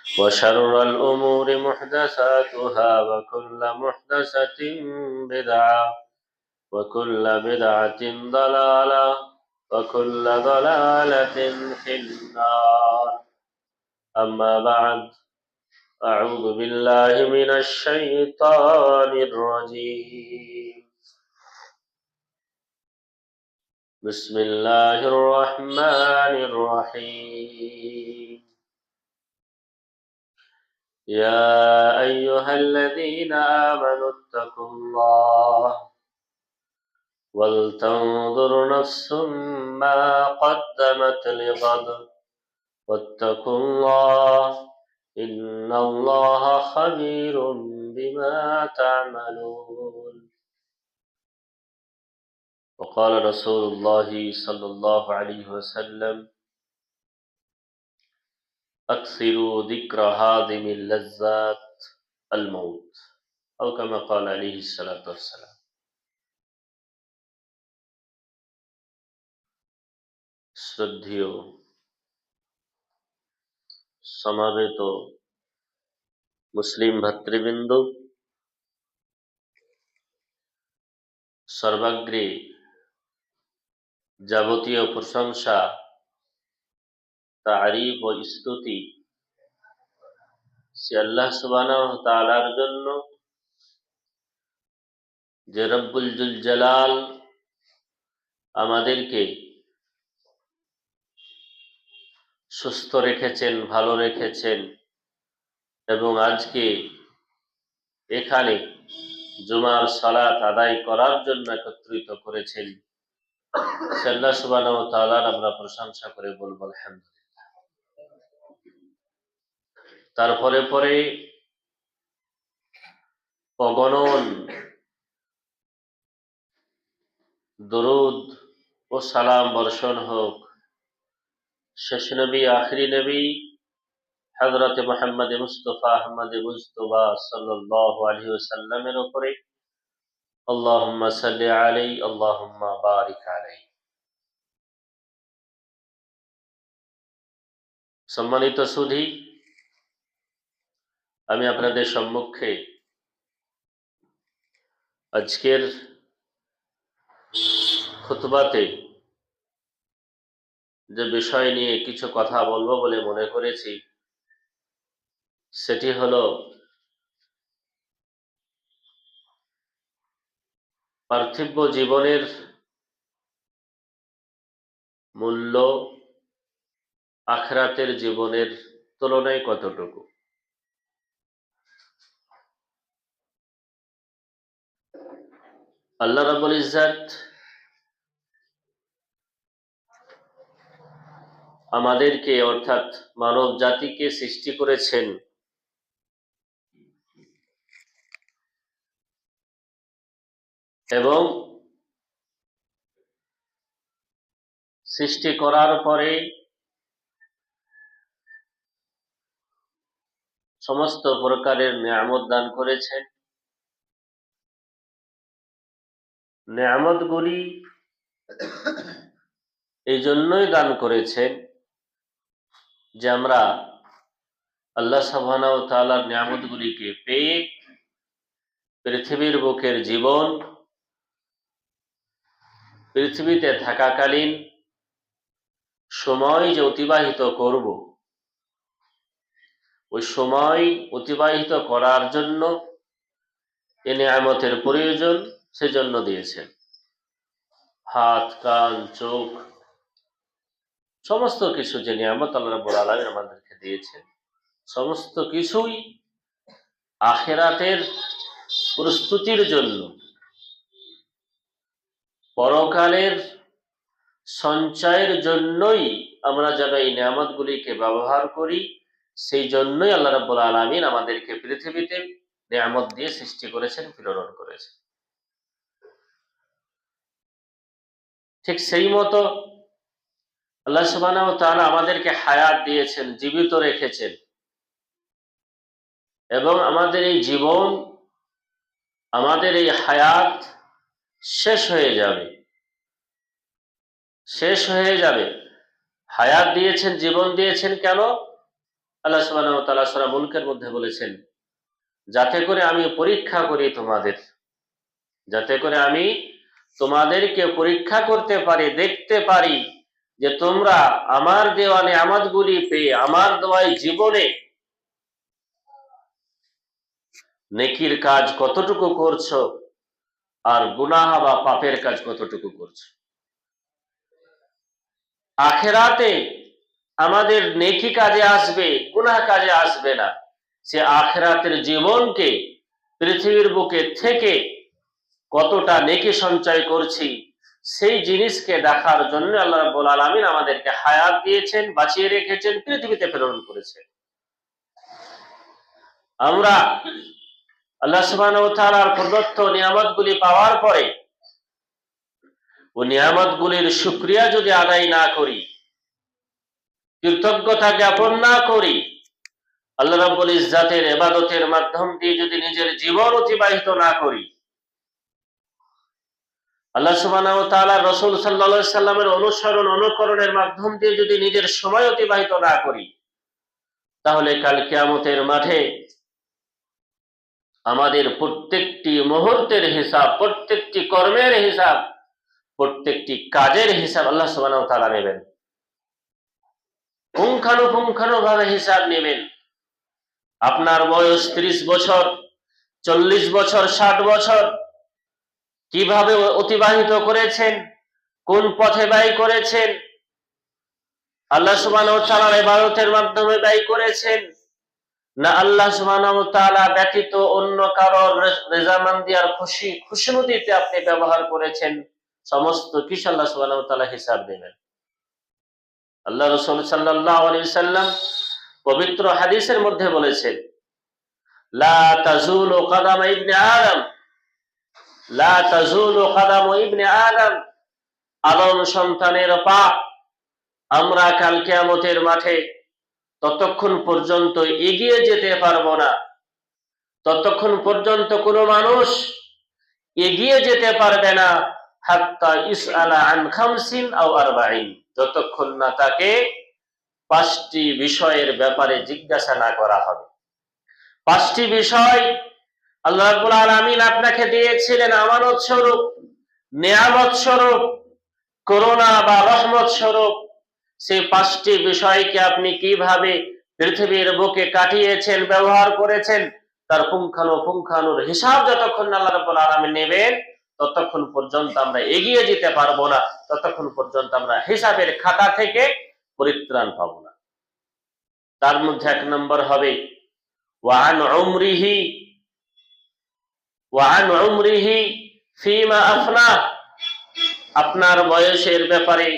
وشر الأمور محدثاتها وكل محدثة بدعة وكل بدعة ضلالة وكل ضلالة في النار. أما بعد، أعوذ بالله من الشيطان الرجيم. بسم الله الرحمن الرحيم. يا أيها الذين آمنوا اتقوا الله ولتنظر نفس ما قدمت لغد واتقوا الله إن الله خبير بما تعملون. وقال رسول الله صلى الله عليه وسلم: أكثروا ذكر هادم اللذات الموت، أو كما قال عليه الصلاة والسلام. শ্রদ্ধেয় সমাবেত মুসলিম ভাতৃবৃন্দ, সর্বাগ্রে যাবতীয় প্রশংসা, তারিফ ও স্তুতি সে আল্লাহ সুবহানাহু ওয়া তাআলার জন্য, যে রব্বুল জুল জালাল আমাদেরকে সুস্থ রেখেছেন, ভালো রেখেছেন এবং আজকে এখানে জুমার সালাত আদায় করার জন্য একত্রিত করেছেন। আল্লাহ সুবহানাহু ওয়া তাআলার আমরা প্রশংসা করে বলবো আলহামদুলিল্লাহ। তারপরে পরে অগণন দরুদ ও সালাম বর্ষণ হোক শেষ নবী আখিরি নবী হযরত মুহাম্মদ মুস্তাফা আহমদ মুজতবা সাল্লাল্লাহু আলাইহি ওয়াসাল্লামের উপরে। আল্লাহুম্মা সাল্লি আলাইহি আল্লাহুম্মা বারিক আলাইহি। সম্মানিত সুধী, আমি আপনাদের সম্মুখে আজকের খুতবাতে যে বিষয় নিয়ে কিছু কথা বলবো বলে মনে করেছি, সেটি হলো পার্থিব জীবনের মূল্য আখিরাতের জীবনের তুলনায় কতটুকু। আল্লাহ রাব্বুল ইজ্জত আমাদেরকে অর্থাৎ মানব জাতিকে সৃষ্টি করেছেন এবং সৃষ্টি করার পরে সমস্ত প্রকারের নিয়ামত দান করেছেন। নিয়ামতগুলি এই জন্যই দান করেছেন যে আমরা আল্লাহ সুবহানাহু ওয়া তাআলার নিয়ামতগুলিকে পেয়ে পৃথিবীর বুকের জীবন, পৃথিবীতে থাকাকালীন সময় যে অতিবাহিত করব, ওই সময় অতিবাহিত করার জন্য এ নিয়ামতের প্রয়োজন, সেজন্য দিয়েছেন। হাত, কান, চোখ, সমস্ত কিছু যে নিয়ামত আল্লাহ রাব্বুল আলামিন আমাদেরকে দিয়েছেন, সমস্ত কিছুই আখিরাতের প্রস্তুতির জন্য, পরকালের সঞ্চয়ের জন্যই আমরা যেন এই নিয়ামতগুলিকে ব্যবহার করি, সেই জন্যই আল্লাহ রাব্বুল আলামিন আমাদেরকে পৃথিবীতে নিয়ামত দিয়ে সৃষ্টি করেছেন, প্রেরণ করেছেন। ঠিক সেই মতো আল্লাহ সুবহানাহু ওয়া তাআলা আমাদেরকে হায়াত দিয়েছেন, জীবিত রেখেছেন এবং আমাদের এই জীবন, আমাদের এই হায়াত শেষ হয়ে যাবে, শেষ হয়ে যাবে। হায়াত দিয়েছেন, জীবন দিয়েছেন কেন? আল্লাহ সুবহানাহু ওয়া তাআলা সূরা মুলকের মধ্যে বলেছেন, যাতে করে আমি পরীক্ষা করি তোমাদের, যাতে করে আমি তোমাদেরকে পরীক্ষা করতে পারি, দেখতে পারি যে তোমরা আমার দেওয়া নিয়ামতগুলি পেয়ে আমার দেওয়া জীবনে নেকির কাজ কতটুকু করছো আর গুনাহ বা পাপের কাজ কতটুকু করছো। আখেরাতে আমাদের নেকি কাজে আসবে, গুনাহ কাজে আসবে না। সে আখেরাতের জীবনকে পৃথিবীর বুকে থেকে কতটা নেকি সঞ্চয় করছি সেই জিনিসকে দেখার জন্য আল্লাহ রাব্বুল আলামিন আমাদেরকে হায়াত দিয়েছেন, বাঁচিয়ে রেখেছেন, পৃথিবীতে প্রেরণ করেছেন। আমরা আল্লাহ সুবহানাহু ওয়া তাআলার প্রদত্ত নিয়ামতগুলি পাওয়ার পরে ও নিয়ামতগুলির শুকরিয়া যদি আদায় না করি, কৃতজ্ঞতা জ্ঞাপন না করি, আল্লাহ রাব্বুল ইজ্জাতের ইবাদতের মাধ্যম দিয়ে যদি নিজের জীবন অতিবাহিত না করি, আল্লাহ সুবহানাহু ওয়া তাআলা রাসূল সাল্লাল্লাহু আলাইহি সাল্লামের অনুসরণ অনুকরণের মাধ্যম দিয়ে যদি নিজের সময় অতিবাহিত না করি, তাহলে কাল কিয়ামতের মাঠে আমাদের প্রত্যেকটি মুহূর্তের হিসাব, প্রত্যেকটি কর্মের হিসাব, প্রত্যেকটি কাজের হিসাব আল্লাহ সুবহানাহু ওয়া তাআলা নেবেন, পুঙ্খানুপুঙ্খানুভাবে হিসাব নেবেন। আপনার বয়স 30 বছর, 40 বছর, 60 বছর কিভাবে অতিবাহিত করেছেন, কোন পথে ব্যয় করেছেন, আল্লাহ সুবহানাহু ওয়া তাআলার ইবাদতের মাধ্যমে ব্যয় করেছেন না আল্লাহ সুবহানাহু ওয়া তাআলা ব্যতীত অন্য কারোর রেজামন্দি আর খুশনুদিতে আপনি ব্যবহার করেছেন, সমস্ত কিছু আল্লাহ সুবহানাহু ওয়া তাআলা হিসাব নেবেন। আল্লাহ রাসূল সাল্লাল্লাহু আলাইহি সাল্লাম পবিত্র হাদিসের মধ্যে বলেছেন, লা তাজুলু কদাম ইবনে আদম, লা তাজুলু কদাম ইবনে আদম, আদম সন্তানের পা আমরা কাল কিয়ামতের মাঠে ততক্ষণ পর্যন্ত এগিয়ে যেতে পারবো না, ততক্ষণ পর্যন্ত কোনো মানুষ এগিয়ে যেতে পারবে না, হাত্তা ইসআলা আন খামসিন আও আরবাঈন, যতক্ষণ না তাকে 5টি বিষয়ের ব্যাপারে জিজ্ঞাসা না করা হবে। 5টি বিষয় আল্লাহ রাব্বুল আলামিন আপনাকে দিয়েছিলেন আমানত স্বরূপ, নিয়ামত স্বরূপ, করুণা বা রহমত স্বরূপ। সেই 5টি বিষয়কে আপনি কিভাবে পৃথিবীর বুকে কাটিয়েছেন, ব্যবহার করেছেন, তার পুঙ্খানুপুঙ্খানুর হিসাব যতক্ষণ আল্লাহ রাব্বুল আলামিন নেবেন, ততক্ষণ পর্যন্ত আমরা এগিয়ে যেতে পারবো না, ততক্ষণ পর্যন্ত আমরা হিসাবের খাতা থেকে পরিত্রাণ পাবো না। তার মধ্যে 1 নম্বর হবে ওয়ান উমরিহি ফিমা আফনা, আপনার বয়সের ব্যাপারে,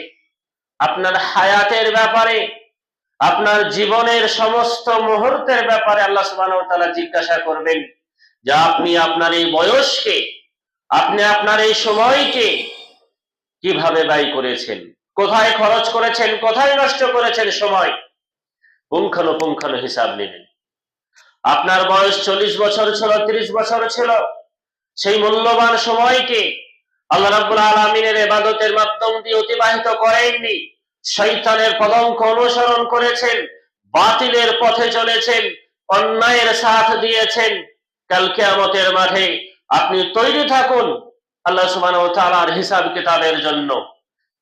আপনার হায়াতের ব্যাপারে, আপনার জীবনের সমস্ত মুহূর্তের ব্যাপারে আল্লাহ সুবহানাহু ওয়া তাআলা জিজ্ঞাসা করবেন যে আপনি আপনার এই বয়সকে, আপনি আপনার এই সময়কে কিভাবে ব্যয় করেছেন, কোথায় খরচ করেছেন, কোথায় নষ্ট করেছেন সময়, পুঙ্খানুপুঙ্খানু হিসাব নেবেন। আপনার বয়স 40 বছর ছিল, 30 বছর ছিল, সেই মূল্যবান সময়কে আল্লাহ রাব্বুল আলামিনের ইবাদতের মাধ্যম দিয়ে অতিবাহিত করেননি, শয়তানের পদঙ্ক অনুসরণ করেছেন, বাতিলের পথে চলেছেন, অন্যায়ের সাথ দিয়েছেন। কাল কিয়ামতের মাঠে আপনি তৈরি থাকুন আল্লাহ সুবহানাহু ওয়া তাআলার হিসাব কিতাবের জন্য।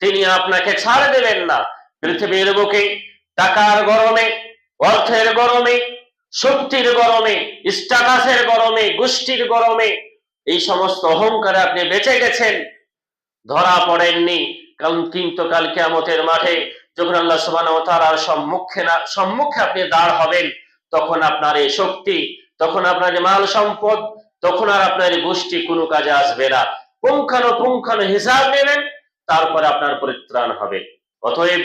তিনি আপনাকে ছাড় দেবেন না। পৃথিবীর বুকে টাকার গরমে, অর্থের গরমে, শক্তির গরমে, স্ট্যাটাসের গরমে, গোষ্ঠীর গরমে এই সমস্ত অহংকারে আপনি বেঁচে গেছেন, ধরা পড়েননি। কিন্তু কাল কিয়ামতের মাঠে যখন আল্লাহ সুবহানাহু ওয়া তাআলার সম্মুখে আপনি দাঁড় হবেন, তখন আপনার এই শক্তি, তখন আপনার মাল সম্পদ, তখন আর আপনার গোষ্ঠী কোনো কাজে আসবে না। পুঙ্খানুপুঙ্খানু হিসাব নেবেন, তারপরে আপনার পরিত্রাণ হবে। অতএব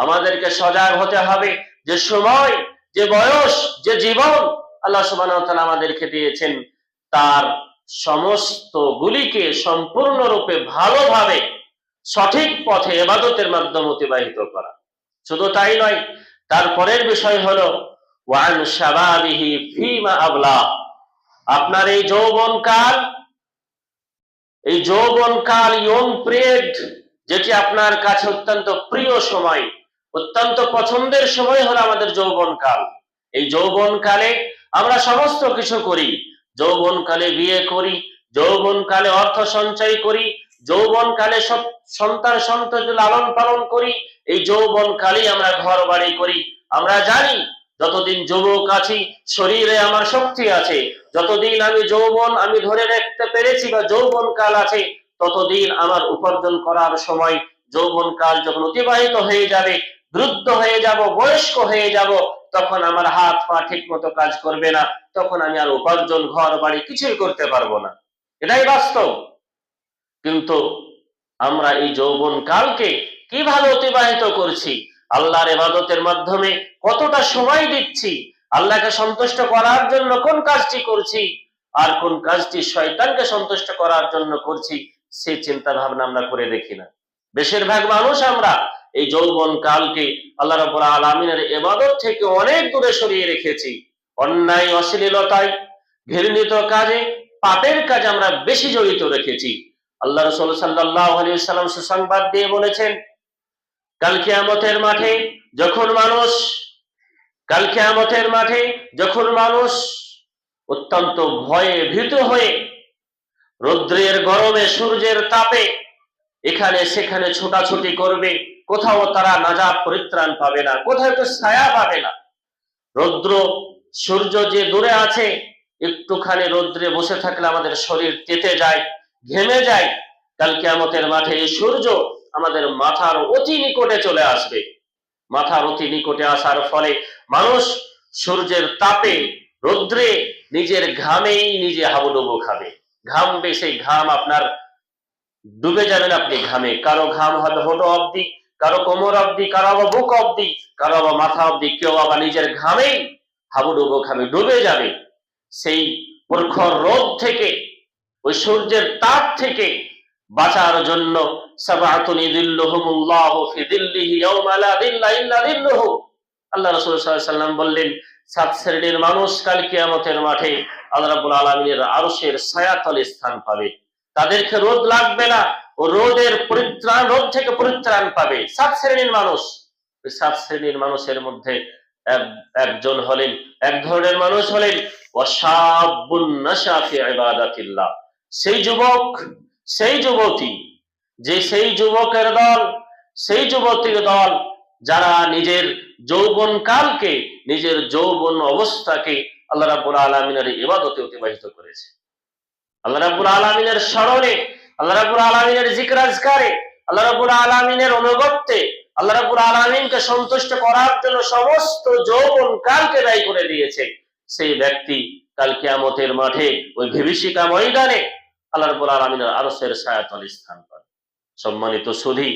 আমাদেরকে সজাগ হতে হবে যে সময়, যে বয়স, যে জীবন আল্লাহ সুবহানাহু ওয়া তাআলা আমাদেরকে দিয়েছেন, তার সমস্ত গুলিকে সম্পূর্ণরূপে ভালোভাবে সঠিক পথে ইবাদতের মাধ্যমে অতিবাহিত করা। শুধু তাই নয়, তারপরের বিষয় হলো ওয়ান শাবাবিহি ফিমা আবলা, আপনার এই যৌবনকাল, এই যৌবনকাল, ইয়ং পিরিয়ড, যেটি আপনার কাছে অত্যন্ত প্রিয় সময়, অত্যন্ত পছন্দের সময় হলো আমাদের যৌবনকাল। এই যৌবনকালে আমরা সমস্ত কিছু করি, যৌবনকালে বিয়ে করি, যৌবনকালে অর্থ সঞ্চয় করি, যৌবনকালে সব সন্তান সন্ততি লালন পালন করি, এই যৌবনকালেই আমরা ঘর বাড়ি করি। আমরা জানি যতদিন যুবক আছি, শরীরে আমার শক্তি আছে, যতদিন আমি যৌবন আমি ধরে রাখতে পেরেছি বা যৌবন কাল আছে, ততদিন আমার উপার্জন করার সময়, যৌবন কাল যখন অতিবাহিত হয়ে যাবে, বৃদ্ধ হয়ে যাব, বয়স্ক হয়ে যাব, তখন আমার হাত পা ঠিক মতো কাজ করবে না, তখন আমি আর উপার্জন ঘর বাড়ি কিছুই করতে পারবো না। এটাই বাস্তব। কিন্তু আমরা এই যৌবন কালকে কিভাবে অতিবাহিত করছি? আল্লাহর ইবাদতের মাধ্যমে কতটা সময় দিচ্ছি? আল্লাহকে সন্তুষ্ট করার জন্য কোন কাজটি করছি, আর কোন কাজটি শয়তানকে সন্তুষ্ট করার জন্য করছি, সেই চিন্তা ভাবনা আমরা করে দেখি না। বেশিরভাগ মানুষ আমরা এই যৌবন কালকে আল্লাহ রাব্বুল আলামিনের ইবাদত থেকে অনেক দূরে সরিয়ে রেখেছি। অন্যায়, অশ্লীলতায়, ঘৃণিত কাজে, পাপের কাজে আমরা বেশি জড়িত রেখেছি। আল্লাহ রাসূল সাল্লাল্লাহু আলাইহি ওয়াসাল্লাম সুসংবাদ দিয়ে বলেছেন, কাল কিয়ামতের মাঠে যখন মানুষ অত্যন্ত ভয়ে ভীত হয়ে রৌদ্রের গরমে, সূর্যের তাপে এখানে সেখানে ছোটাছুটি করবে, কোথাও তারা নাজাত পরিত্রাণ পাবে না, কোথাও একটু ছায়া পাবে না। রৌদ্র, সূর্য যে দূরে আছে, একটুখানি রৌদ্রে বসে থাকলে আমাদের শরীর তেতে যায়, ঘেমে যায়। কাল কিয়ামতের মাঠে এই সূর্য আমাদের মাথার অতি নিকটে চলে আসবে। মাথার অতি নিকটে আসার ফলে মানুষ সূর্যের তাপে, রৌদ্রে নিজের ঘামেই নিজে হাবুডুবু খাবে, ঘামবে। সেই ঘাম আপনার ডুবে যাবেন আপনি ঘামে। কারো ঘাম হবে হোঁটো অব্দি, কারো কোমর অব্দি, কারো আবার বুক অব্দি, কারো আবার মাথা অব্দি, কেউ আবার নিজের ঘামেই হাবুডুবু খাবে, ডুবে যাবে। সেই প্রখর রোদ থেকে, ওই সূর্যের তাপ থেকে বাঁচার জন্য সাবআতুন ইযিল্লুহুমুল্লাহু ফি যিল্লিহি ইয়াওমা লা যিল্লা ইল্লা যিল্লুহু, আল্লাহ রাসূল সাল্লাল্লাহু আলাইহি ওয়াসাল্লাম বললেন, 7 শ্রেণীর মানুষ কাল কিয়ামতের মাঠে আল্লাহ রাব্বুল আলামিনের আরশের ছায়াতলে স্থান পাবে। তাদেরকে রোদ লাগবে না, ও রোদ থেকে পরিত্রাণ পাবে 7 শ্রেণীর মানুষ। ওই 7 শ্রেণীর মানুষের মধ্যে এক ধরনের মানুষ হলেন ওয়াশাবুন নাশা ফি ইবাদাতিল্লাহ, সেই যুবক, সেই যুবতী, সেই যুবকের দল, সেই যুবতীর দল যারা নিজের যৌবন কালকে, নিজের যৌবন অবস্থাকে আল্লাহ রাব্বুল আলামিনের ইবাদতে অতিবাহিত করেছে, আল্লাহ রাব্বুল আলামিনের স্মরণে, আল্লাহ রাব্বুল আলামিনের জিকির আজকারে, আল্লাহ রাব্বুল আলামিনের অনুগত্যে, আল্লাহ রাব্বুল আলামিনকে সন্তুষ্ট করার জন্য সমস্ত যৌবন কালকে ব্যয় করে দিয়েছে। সেই ব্যক্তি কাল কিয়ামতের মাঠে ওই বিভীষিকা ময়দানে আল্লাহ রাব্বুল আলামিনের আরশের ছায়াতলে স্থান পাবে। সম্মানিত সুধী,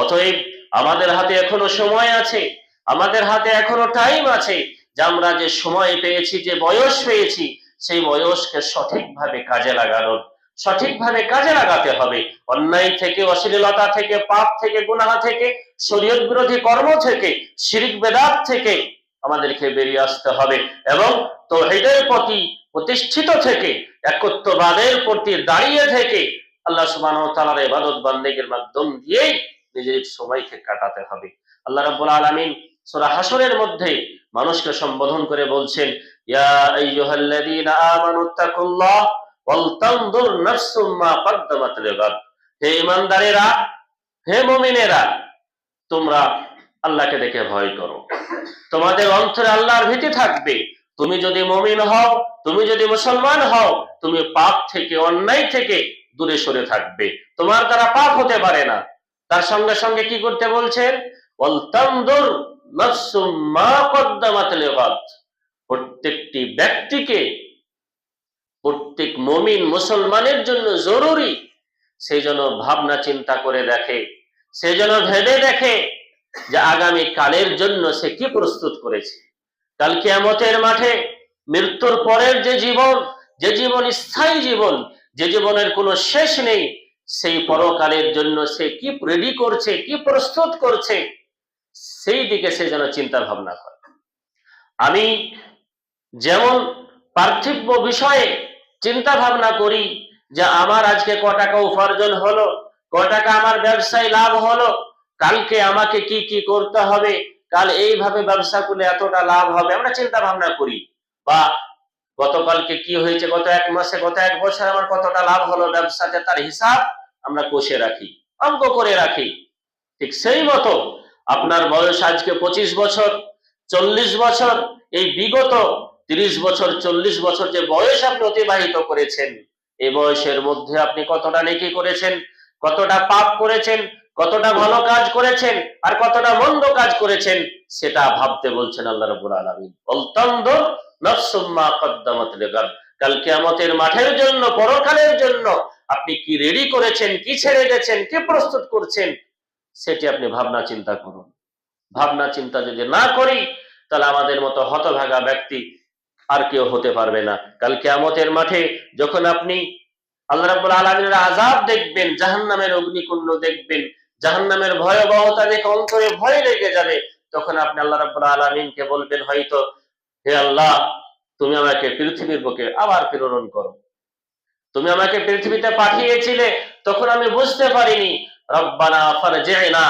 অতএব আমাদের হাতে এখনো সময় আছে, আমাদের হাতে এখনো টাইম আছে, যে আমরা যে সময় পেয়েছি, যে বয়স পেয়েছি, সেই বয়সকে সঠিকভাবে কাজে লাগাতে হবে। অন্যায় থেকে, অশ্লীলতা থেকে, পাপ থেকে, গুনাহ থেকে, শরীয়ত বিরোধী কর্ম থেকে, শিরক বেদাত থেকে আমাদেরকে বেরিয়ে আসতে হবে এবং তাওহীদের প্রতি প্রতিষ্ঠিত থেকে, একত্ববাদের প্রতি দাঁড়িয়ে থেকে আল্লাহ সুবহানাহু ওয়া তাআলার ইবাদত বান্দেগীর মাধ্যম দিয়েই নিজের সময়কে কাটাতে হবে। আল্লাহ রাব্বুল আলামিন সূরা হাশরের মধ্যে মানুষকে সম্বোধন করে বলছেন, ইয়া আইয়ুহাল্লাযীনা আমানুত্তাকুল্লাহ ওয়াল তানজুর নাফসুম মা কদ্দামাত লিগাদ। হে ঈমানদারেরা, হে মুমিনেরা, তোমরা আল্লাহকে দেখে ভয় করো, তোমাদের অন্তরে আল্লাহর ভীতি থাকবে। তুমি যদি মুমিন হও, তুমি যদি মুসলমান হও, তুমি পাপ থেকে, অন্যায় থেকে দূরে সরে থাকবে, তোমার দ্বারা পাপ হতে পারে না। তার সঙ্গে সঙ্গে কি করতে বলছেন? ওয়াল তানজুর নাফসুম মা কদ্দামাত লিগাদ। প্রত্যেকটি ব্যক্তিকে, প্রত্যেক মুমিন মুসলমানের জন্য জরুরি সেই জন্য ভাবনা চিন্তা করে দেখে, সে যেন ভেবে দেখে যে আগামী কালের জন্য সে কি প্রস্তুত করেছে। কাল কিয়ামতের মাঠে মৃত্যুর পরের যে জীবন স্থায়ী জীবন, যে জীবনের কোনো শেষ নেই, সেই পরকালের জন্য সে কি রেডি করছে, কি প্রস্তুত করছে, সেই দিকে সে যেন চিন্তা ভাবনা করে। আমি যেমন পার্থিব বিষয়ে চিন্তা ভাবনা করি যে আমার আজকে ক টাকা উপার্জন হলো, ক টাকা আমার ব্যবসায় লাভ হলো, কালকে আমাকে কি কি করতে হবে, কাল এইভাবে ব্যবসা করলে এতটা লাভ হবে, আমরা চিন্তা ভাবনা করি, বা গতকালকে কি হয়েছে, গত এক মাসে, গত এক বছর আমার কতটা লাভ হলো ব্যবসাতে, তার হিসাব আমরা কষে রাখি, অঙ্ক করে রাখি। ঠিক সেই মতো আপনার বয়স আজকে 25 বছর, 40 বছর, এই বিগত 30 বছর 40 বছর যে বয়স আপনি অতিবাহিত করেছেন, এই বয়সের মধ্যে আপনি কতটা নেকি করেছেন, কতটা পাপ করেছেন, কতটা ভালো কাজ করেছেন, আর কতটা মন্দ কাজ করেছেন, সেটা ভাবতে বলছেন আল্লাহ রাব্বুল আলামিন। অলতানদুর নাফসুম মা কদ্দামাত লিগাদ, কাল কিয়ামতের মাঠের জন্য, পরকালের জন্য আপনি কি রেডি করেছেন, কি ছেড়ে গেছেন, কি প্রস্তুত করছেন, সেটি আপনি ভাবনা চিন্তা করুন। ভাবনা চিন্তা যদি না করি, তাহলে আমাদের মতো হতভাগা ব্যক্তি আর কেউ হতে পারবে না। কাল কিয়ামতের মাঠে যখন আপনি আল্লাহ রাব্বুল আলামিনের আযাব দেখবেন, জাহান্নামের অগ্নিকুণ্ড দেখবেন, জাহান্নামের ভয়াবহতা দেখে অন্তরে ভয় লেগে যাবে, তখন আপনি আল্লাহ রাব্বুল আলামিনকে বলবেন হয়তো, হে আল্লাহ, তুমি আমাকে পৃথিবীর বুকে আবার প্রেরণ করো। তুমি আমাকে পৃথিবীতে পাঠিয়েছিলে, তখন আমি বুঝতে পারিনি। রব্বানা ফারজি'না,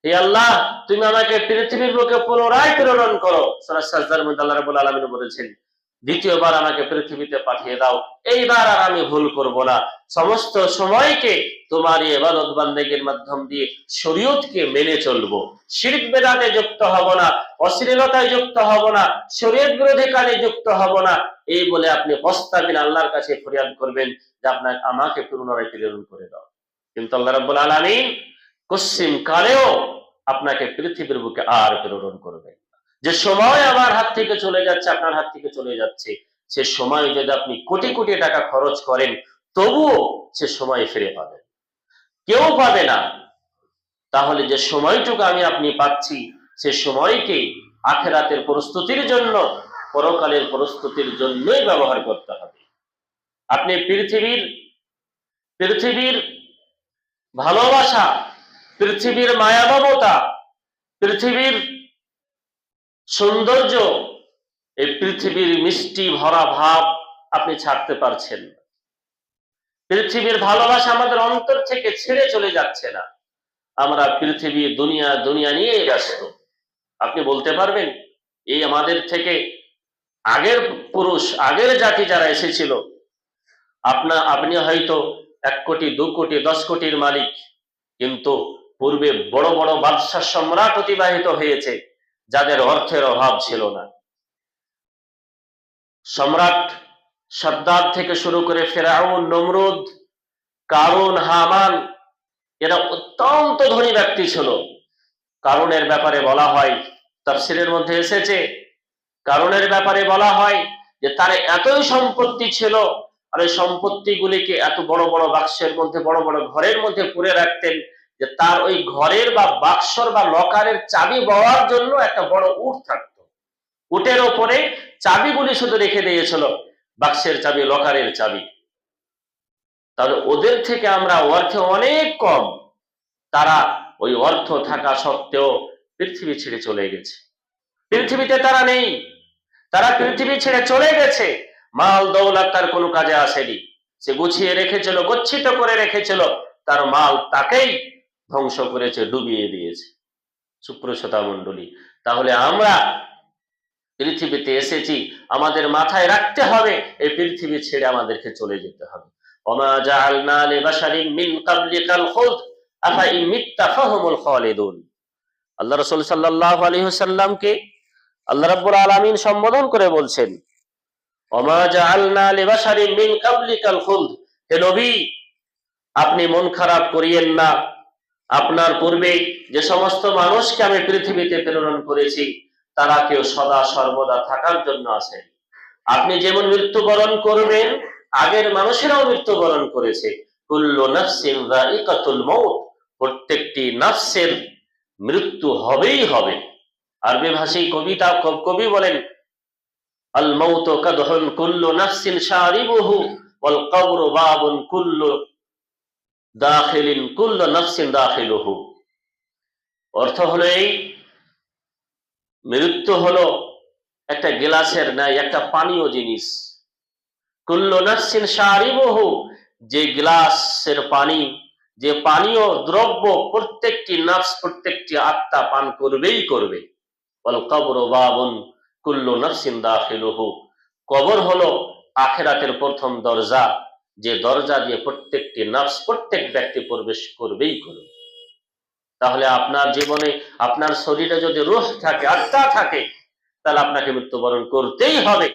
হে আল্লাহ, তুমি আমাকে পৃথিবীর বুকে পুনরায় প্রেরণ করো। সূরা সাজদার মধ্যে আল্লাহ রাব্বুল আলামিন বলেছেন, দ্বিতীয়বার আমাকে পৃথিবীতে পাঠিয়ে দাও, এইবার আর আমি ভুল করব না। সমস্ত সময়কে তোমার ইবাদত বান্দেগীর মাধ্যম দিয়ে শরীয়তকে মেনে চলবো, শিরক বেদাতে যুক্ত হব না, অশ্লীলতায় যুক্ত হব না, শরীয়ত বিরোধী কাজে যুক্ত হব না, এই বলে আপনি প্রস্তাবিন আল্লাহর কাছে ফরিয়াদ করবেন যে আমাকে পুনরায় প্রেরণ করে দাও। কিন্তু আল্লাহ রাব্বুল আলামিন কসিম কালেও আপনাকে পৃথিবীর বুকে আর প্রেরণ করবে। যে সময় আমার হাত থেকে চলে যাচ্ছে, আপনার হাত থেকে চলে যাচ্ছে, সে সময় যদি আপনি কোটি কোটি টাকা খরচ করেন, তবুও সে সময় ফিরে পাবেন, কেউ পাবে না। তাহলে যে সময়টুকু আমি আপনি পাচ্ছি, সে সময়কে আখিরাতের প্রস্তুতির জন্য, পরকালের প্রস্তুতির জন্যই ব্যবহার করতে হবে। আপনি পৃথিবীর ভালোবাসা, পৃথিবীর মায়া মমতা, পৃথিবীর সৌন্দর্য, এই পৃথিবীর মিষ্টি ভরা ভাব আপনি ছাড়তে পারছেন না। পৃথিবীর ভালোবাসা আমাদের অন্তর থেকে ছেড়ে চলে যাচ্ছে না। আমরা পৃথিবী, দুনিয়া দুনিয়া নিয়েই ব্যস্ত। আপনি বলতে পারবেন এই আমাদের থেকে আগের পুরুষ, আগের জাতি যারা এসেছিল, আপনি হয়তো 1 কোটি, 2 কোটি, 10 কোটির মালিক, কিন্তু পূর্বে বড় বড় বাদশাহ সম্রাট অতিবাহিত হয়েছে, যাদের অর্থের অভাব ছিল না। সম্রাট সাদ্দাদ থেকে শুরু করে ফেরাউন, নমরুদ, কারুন, হামান, এরা অত্যন্ত ধনী ব্যক্তি ছিল। কারুনের ব্যাপারে বলা হয়, তাফসীরের মধ্যে এসেছে, কারুনের ব্যাপারে বলা হয় যে তার এতই সম্পত্তি ছিল, আর এই সম্পত্তিগুলিকে এত বড় বড় বাক্সের মধ্যে, বড় বড় ঘরের মধ্যে পুরে রাখতেন, যে তার ওই ঘরের বা বাক্সর বা লকারের চাবি পাওয়ার জন্য একটা বড় উট থাকতো। উটের ওপরে চাবিগুলি শুধু রেখে দিয়েছিল, বাক্সের চাবি, লকারের চাবি। তাহলে ওদের থেকে আমরা অর্থে অনেক কম, তারা ওই অর্থ থাকা সত্ত্বেও পৃথিবী ছেড়ে চলে গেছে। পৃথিবীতে তারা নেই, তারা পৃথিবী ছেড়ে চলে গেছে। মাল দৌলত তার কোনো কাজে আসেনি, সে গুছিয়ে রেখেছিল, গচ্ছিত করে রেখেছিল, তার মাল তাকেই ধ্বংস করেছে, ডুবিয়ে দিয়েছে। সুপ্রসতা মণ্ডলী, তাহলে আমরা পৃথিবীতে এসেছি, আমাদের মাথায় রাখতে হবে এই পৃথিবী ছেড়ে আমাদেরকে চলে যেতে হবে। ওমা জাআলনা লিবাশারিন মিন ক্বাবলিকাল খুলদ আফা ইন মিত্তা ফাহুমুল খালিদুন। আল্লাহ রাসূল সাল্লাল্লাহু আলাইহি ওয়াসাল্লামকে আল্লাহ রাব্বুল আলামিন সম্বোধন করে বলছেন, ওমা জাআলনা লিবাশারিন মিন ক্বাবলিকাল খুলদ, হে নবী, আপনি মন খারাপ করিয়েন না, আপনার পূর্বে যে সমস্ত মানুষকে আমি পৃথিবীতে প্রেরণ করেছি, তারা কেউ সদা সর্বদা থাকার জন্য আছে। আপনি যেমন মৃত্যুবরণ করবেন, আগের মানুষেরাও মৃত্যুবরণ করেছে। কুল্লু নাফসিন যায়িকাতুল মাউত, প্রত্যেকটি নফসের মৃত্যু হবেই হবে। আরবি ভাষী কবি বলেন, আল মাউতু কাদহুন কুল্লু নাফসিন শারিবুহু ওয়াল কবরু বাবুন কুল্লু নাফসিন দাখিলুহু। অর্থ হলো এই, মৃত্যু হলো একটা গ্লাসের ন্যায়, একটা পানীয় জিনিস। কুল্লু নাফসিন শারিবুহু, যে গ্লাসের পানি, যে পানীয় দ্রব্য প্রত্যেকটি নফস, প্রত্যেকটি আত্মা পান করবেই করবে। ওয়াল কবরু বাবুন কুল্লু নাফসিন দাখিলুহু, কবর হলো আখিরাতের প্রথম দরজা, যে দরজা দিয়ে প্রত্যেকটি নফস, প্রত্যেক ব্যক্তি প্রবেশ করবেই করবে। তাহলে আপনার জীবনে, আপনার শরীরে যদি রূহ থাকে, আত্মা থাকে, তাহলে আপনাকে মৃত্যুবরণ করতেই হবে।